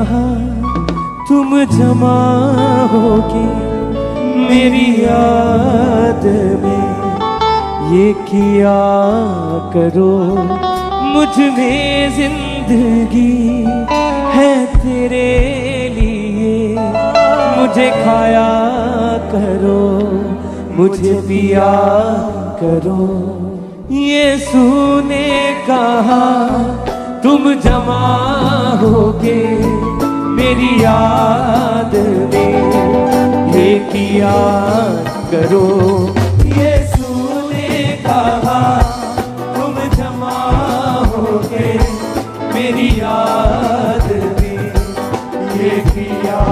कहा तुम जमा होके मेरी याद में, ये किया करो मुझ में जिंदगी है तेरे लिए, मुझे खाया करो मुझे पिया करो। यीशु ने कहा तुम जमा होके मेरी याद में, ये किया करो। यीशु ने कहा तुम जमा होके मेरी याद में, ये किया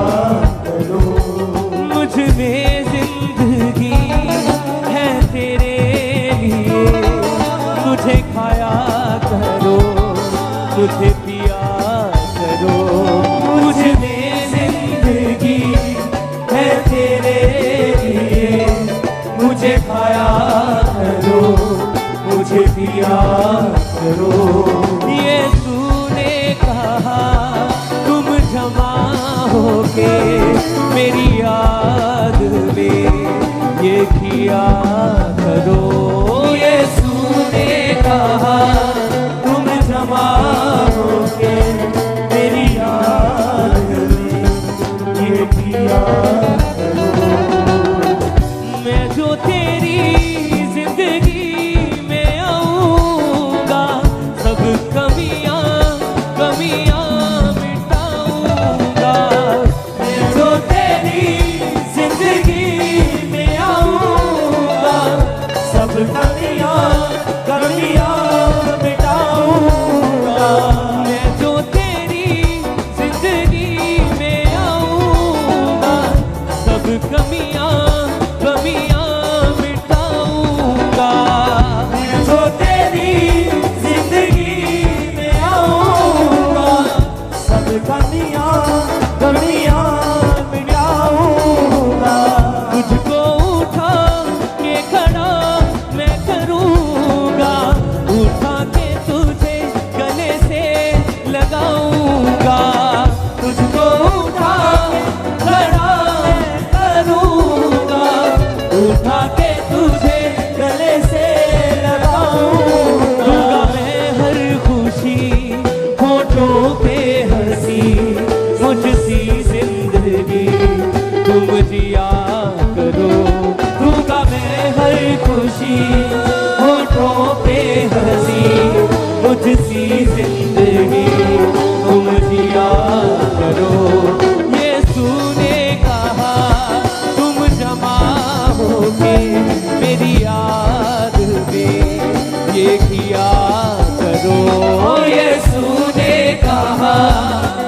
करो। मुझ में जिंदगी है तेरे लिए, मुझे खाया करो मुझे पिया करो। मुझ में जिंदगी है तेरे लिए, मुझे खाया करो मुझे पिया करो। यीशु ने कहा तुम जमा होके मेरी याद में, ये किया करो। यीशु ने कहा तुम जमा होके मेरी याद में, ये किया करो। मैं जो तेरी जिंदगी में आऊंगा, सब कमियां कमियां मिटाऊंगा। मैं जो तेरी जिंदगी में आऊंगा, सब कमियां कमियां मिटाऊंगा। मैं जो तेरी जिंदगी में आऊंगा, सब कमियां कमियां मिटाऊंगा। मैं जो तेरी जिंदगी में आऊंगा, सब कमियां कमियां मिटाऊंगा। तुझको उठा के खड़ा मैं करूंगा, उठा के तुझे गले से लगाऊंगा। तुझको उठा के खड़ा मैं करूंगा, उठा के तुझे गले से लगाऊंगा। दूंगा मैं हर खुशी होठों पे हंसी, मुझसी जिंदगी तुम जिया करो। दूंगा मैं हर खुशी होठों पे हंसी, मुझसी जिंदगी तुम जिया करो। यीशु ने कहा तुम जमा होके मेरी याद में, ये किया करो। यीशु ने कहा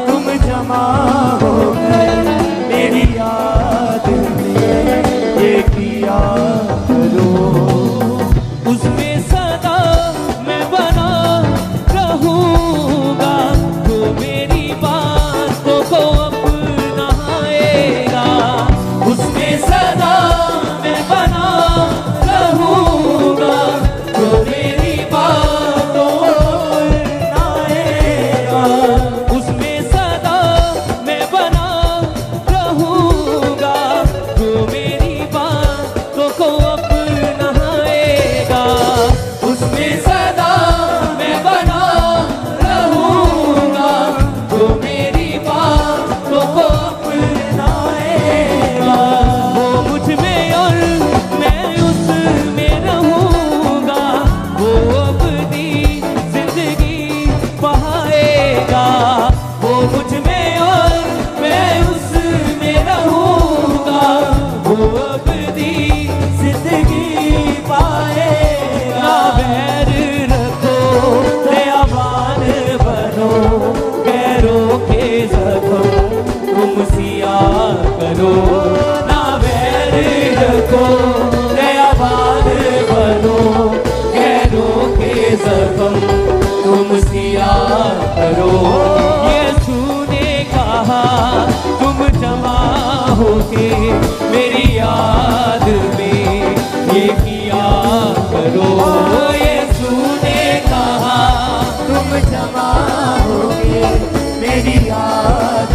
तुम जमा होके मेरी याद में, ये किया करो। उसमें सदा मैं बना रहूंगा, तो मेरी बातों को अपनाएगा। उसमें सदा मैं बना रहूंगा, तो मेरी बातों को अपनाएगा। उसमें सदा मैं बना रहूंगा, तो मेरी बातों को अपनाएगा। उसमें सदा मैं बना रहूंगा, तो मेरी बातों को अपनाएगा। वो मुझ में और मैं उस में रहूंगा, वो अपनी जिंदगी बहाएगा। वो मुझ में और मैं उस में रहूंगा, वो अपनी जिंदगी पाएगा। ना बैर रखो दयावान बनो, गैरों के जख्म तुम सिया करो। ना बैर रखो दयावान बनो, गैरों के जख्म तुम सिया करो। यीशु ने कहा तुम जमा होके मेरी याद में, ये किया करो। यीशु ने कहा तुम जमा होके मेरी याद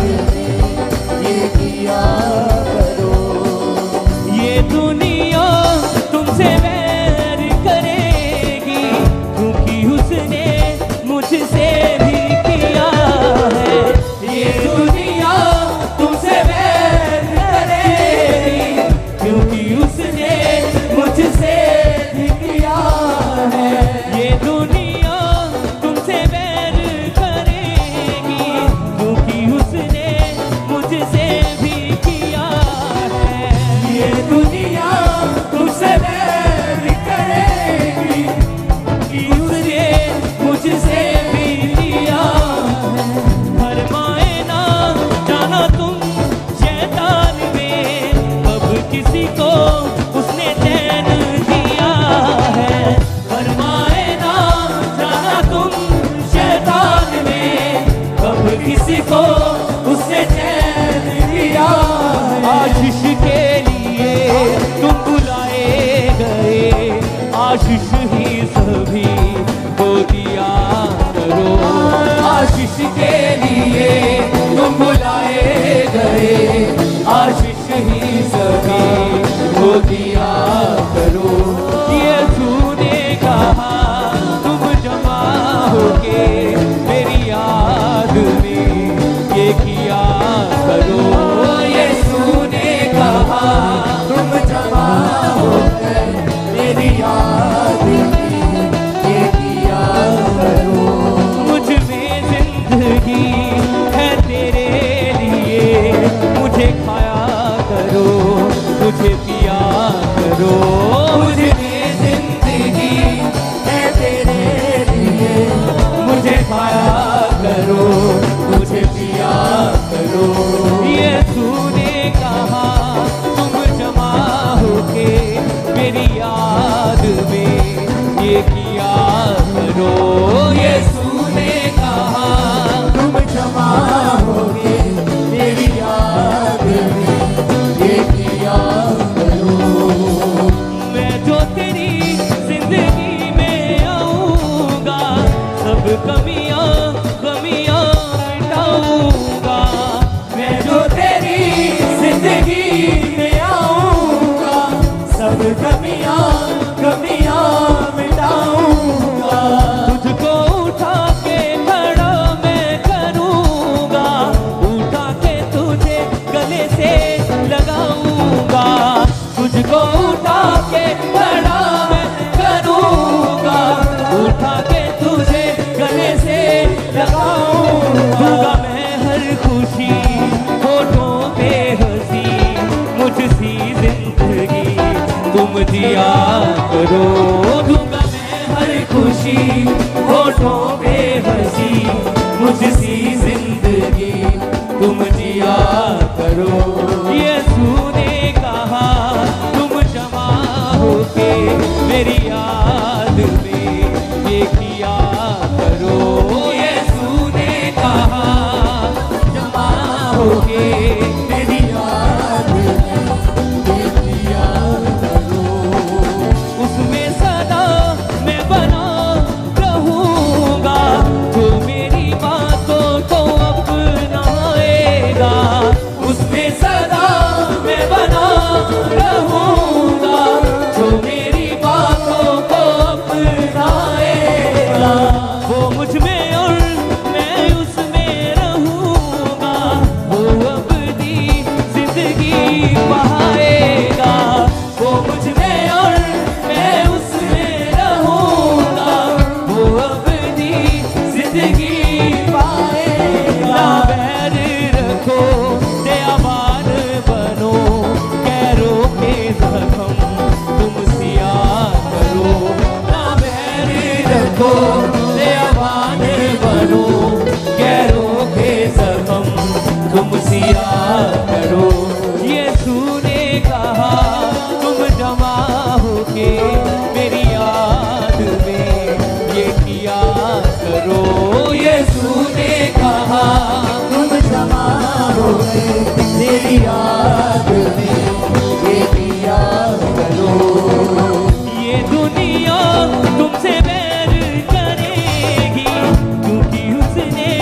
के लिए तुम बुलाए गए, आशीष ही सभी को दिया करो। यीशु ने कहा तुम जमा होके मेरी याद में ये किया करो। यीशु ने कहा तुम जमा होकर मेरी याद में ये किया करो। मुझ में जिंदगी है तेरे लिए, मुझे खाया करो, मुझे पिया करो। मुझ में जिंदगी है तेरे लिए, मुझे खाया करो, मुझे पिया करो। यीशु ने कहा तुम जमा होके मेरी याद में ये किया करो। यीशु ने कहा तुम जमा होके मेरी याद में ये किया करो। मैं जो तेरी जिंदगी में आऊंगा, सब कमियां कमियां मिटाऊंगा। मैं जो तेरी जिंदगी में आऊंगा, सब कमियां कमियां मिटाऊंगा। तुझको उठा के खड़ा मैं करूंगा, उठा के तुझे गले से लगाऊंगा। तुझको उठा के खड़ा मैं करूंगा, उठा के तुझे गले से लगाऊंगा। मैं हर खुशी होठों पे हंसी, मुझसी जिंदगी तुम जिया करो। दूंगा मैं हर खुशी होठों पे हंसी, मुझसी जिंदगी तुम जिया करो। यीशु ने कहा तुम जमा होके मेरी याद में ये किया करो। यीशु ने कहा जमा होके मेरी याद में ये किया करो। उसमें सदा मैं बना रहूंगा, जो मेरी बातों को अपनाएगा। उसमें सदा मैं बना रहूंगा, जो मेरी बातों को अपनाएगा। वो मुझ में और मैं उसमें रहूंगा, वो अपनी जिंदगी बहाएगा। वो मुझ में और मैं उसमें रहूंगा, वो अपनी जिंदगी पाएगा। ना बैर रखो दयावान बनो, गैरों के जख्म तुम सिया करो। ना बैर रखो दयावान बनो, गैरों के जख्म तुम सिया करो। यीशु ने कहा तुम जमा होके मेरी याद में ये किया करो। यीशु ने कहा तुम जमा होके मेरी याद में ये किया करो। ये दुनिया तुमसे बैर करेगी, क्योंकि उसने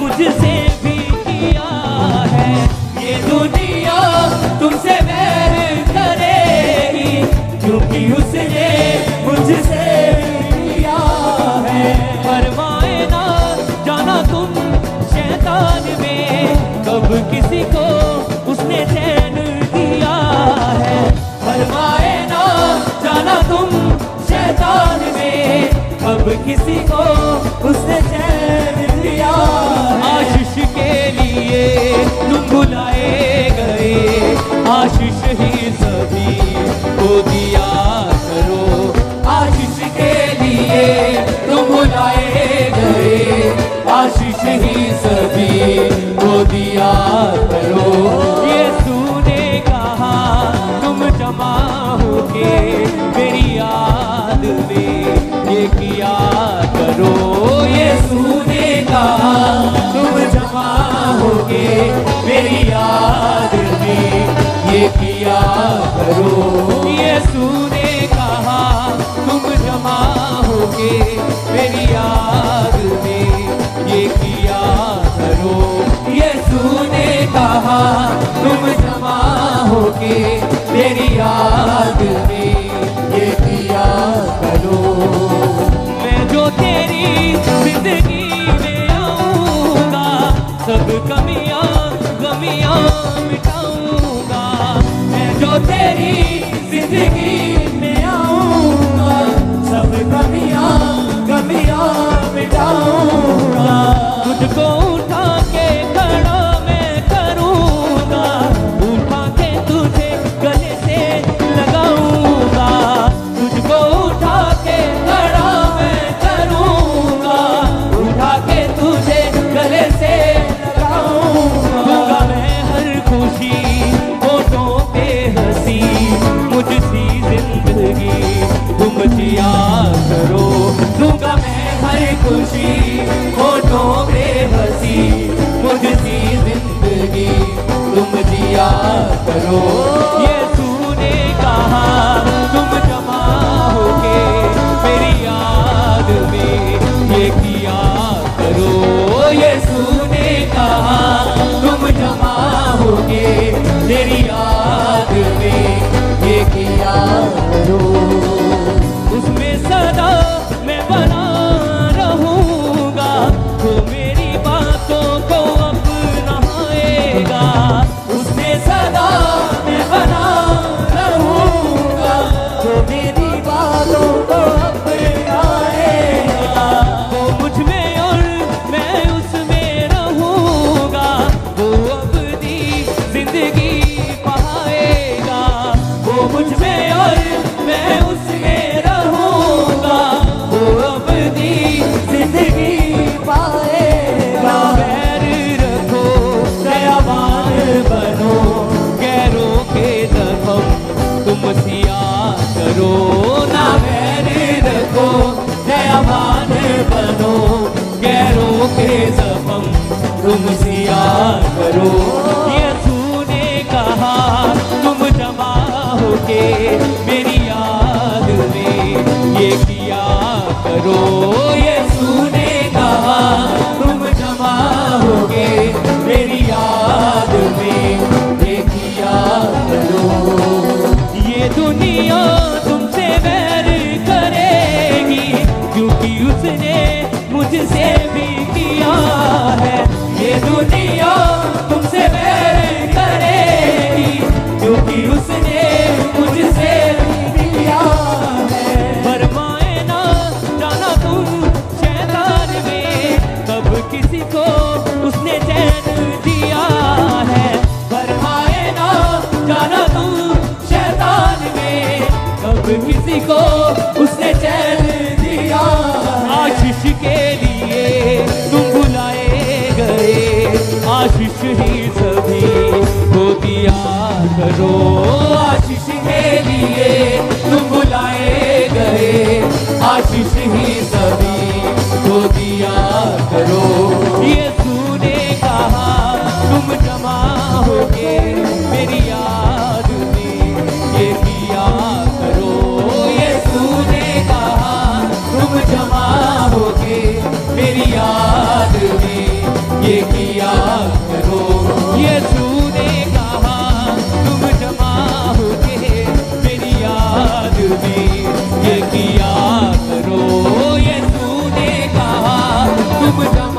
मुझसे भी किया है। ये दुनिया तुमसे बैर करेगी, क्योंकि उसने मुझसे भी किया है। फरमाए ना जाना तुम शैतान में, कब किसी को उसने चैन दिया है। फरमाए ना जाना तुम शैतान में, कब किसी को उसने चैन दिया है। आशीष के लिए तुम बुलाए गए, आशीष ही सभी को दिया करो। आशीष के लिए तुम बुलाए गए, आशीष ही सभी को दिया करो। यीशु ने कहा तुम जमा होके मेरी याद में ये किया करो। यीशु ने कहा तुम जमा होके मेरी याद में ये किया करो। यीशु ने कहा तुम जमा होके मेरी याद में ये किया होके मेरी याद में ये किया करो। मैं जो तेरी जिंदगी में आऊंगा, सब कमियां गमियां मिटाऊंगा। मैं जो तेरी जिंदगी में आऊंगा, सब कमियां गमियां मिटाऊंगा। तुझको उठा के खड़ा मैं करूंगा, उठा के तुझे गले से लगाऊंगा। तुझको उठा के खड़ा मैं करूंगा, उठा के तुझे गले से लगाऊंगा। दूंगा मैं हर खुशी होठों पे हंसी, मुझसी जिंदगी तुम जिया करो। दूंगा मैं हर खुशी होठों पे हंसी, मुझसी जिंदगी तुम जिया करो। ये तूने कहा तुम जमा होके मेरी याद में ये किया करो। ये तूने कहा तुम जमा होके मेरी याद में ये किया करो। उसमें सदा मैं बना रहूंगा, वो मेरी बातों को अपनाएगा। उसमें सदा मैं बना रहूंगा, वो मेरी बातों को अपनाएगा। वो मुझ में और मैं उसमें रहूंगा, वो अपनी जिंदगी पाएगा। वो मुझ में और मैं उसमें रहूंगा, वो अपनी जिंदगी पाएगा। बैर रखो दयावान बनो, गैरों के जख्म तुम सिया करो। ना बैर रखो दयावान बनो, गैरों के जख्म तुम सिया करो। ये तूने कहा तुम जमा होके मेरी याद में ये किया करो। ये तूने कहा तुम जमा होके मेरी याद में ये किया करो। ये दुनिया तुमसे बैर करेगी, क्योंकि उसने मुझसे भी किया है। ये दुनिया तुमसे बैर करेगी, क्योंकि उसने मुझसे भी किया है। फरमाए ना जाना तुम शैतान में, कब किसी को उसने चैन दिया है। फरमाए ना जाना तुम शैतान में, कब किसी को उसने चैन दिया। आशीष के लिए तुम बुलाए गए, आशीष ही सभी को दिया करो। आशीष के लिए तुम बुलाए गए, आशीष ही सभी को दिया करो। ये तूने कहा तुम जमा होके मेरी याद में ये किया करो। ये तूने कहा तुम जमा होके मेरी याद में ये किया करो। ये तूने कहा तुम जमा होके मेरी याद में ये किया करो। ये तूने कहा तुम जमा